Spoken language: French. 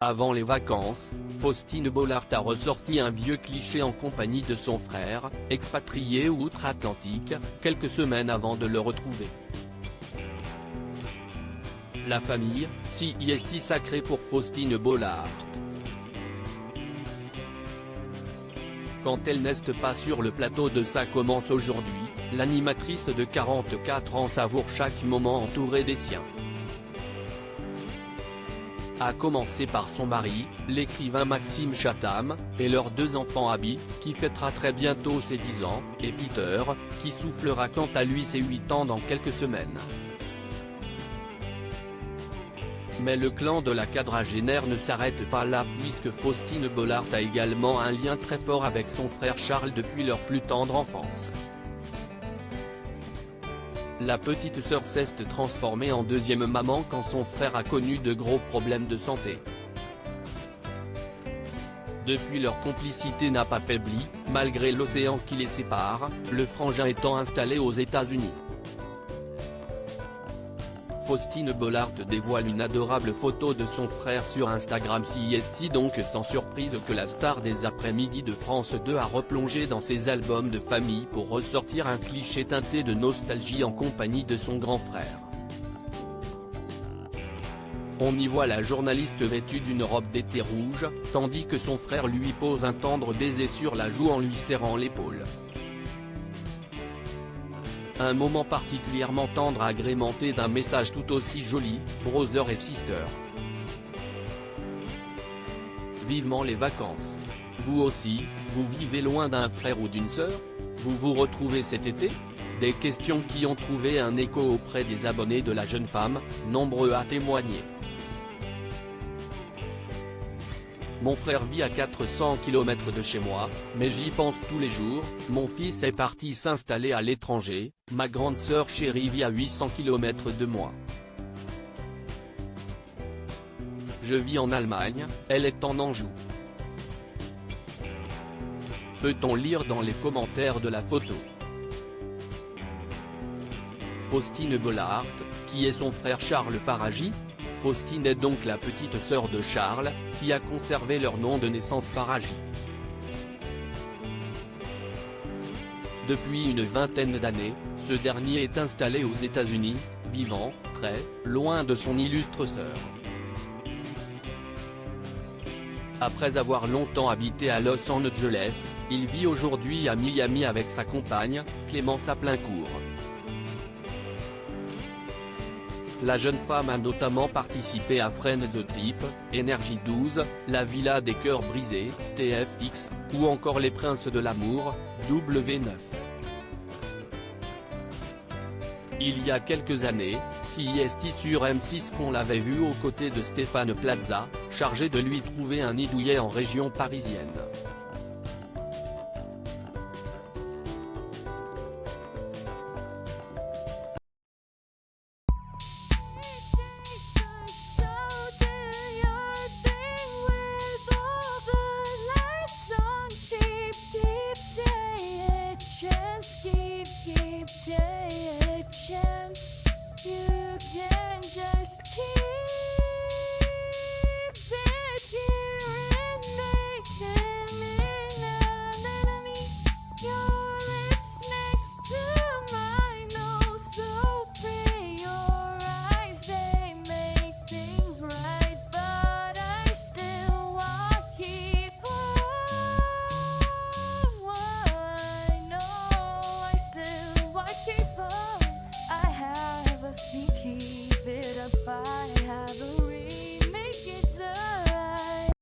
Avant les vacances, Faustine Bollaert a ressorti un vieux cliché en compagnie de son frère, expatrié outre-Atlantique, quelques semaines avant de le retrouver. La famille, si est sacrée pour Faustine Bollaert. Quand elle n'est pas sur le plateau de Ça commence aujourd'hui, l'animatrice de 44 ans savoure chaque moment entourée des siens. À commencer par son mari, l'écrivain Maxime Chatham, et leurs deux enfants Abby, qui fêtera très bientôt ses 10 ans, et Peter, qui soufflera quant à lui ses 8 ans dans quelques semaines. Mais le clan de la quadragénaire ne s'arrête pas là puisque Faustine Bollaert a également un lien très fort avec son frère Charles depuis leur plus tendre enfance. La petite sœur s'est transformée en deuxième maman quand son frère a connu de gros problèmes de santé. Depuis, leur complicité n'a pas faibli, malgré l'océan qui les sépare, le frangin étant installé aux États-Unis. Faustine Bollaert dévoile une adorable photo de son frère sur Instagram. C'est donc sans surprise que la star des après-midi de France 2 a replongé dans ses albums de famille pour ressortir un cliché teinté de nostalgie en compagnie de son grand frère. On y voit la journaliste vêtue d'une robe d'été rouge, tandis que son frère lui pose un tendre baiser sur la joue en lui serrant l'épaule. Un moment particulièrement tendre agrémenté d'un message tout aussi joli, brother et sister. Vivement les vacances. Vous aussi, vous vivez loin d'un frère ou d'une sœur? Vous vous retrouvez cet été? Des questions qui ont trouvé un écho auprès des abonnés de la jeune femme, nombreux à témoigner. Mon frère vit à 400 km de chez moi, mais j'y pense tous les jours. Mon fils est parti s'installer à l'étranger, ma grande sœur chérie vit à 800 km de moi. Je vis en Allemagne, elle est en Anjou. Peut-on lire dans les commentaires de la photo. Faustine Bollaert, qui est son frère Charles Faragy? Faustine est donc la petite sœur de Charles, qui a conservé leur nom de naissance Faragy. Depuis une vingtaine d'années, ce dernier est installé aux États-Unis, vivant, très, loin de son illustre sœur. Après avoir longtemps habité à Los Angeles, il vit aujourd'hui à Miami avec sa compagne, Clémence Aplincourt. La jeune femme a notamment participé à Friends The Trip, Énergie 12, La Villa des Cœurs Brisés, TFX, ou encore Les Princes de l'Amour, W9. Il y a quelques années, c'est sur M6 qu'on l'avait vue aux côtés de Stéphane Plaza, chargé de lui trouver un nid douillet en région parisienne.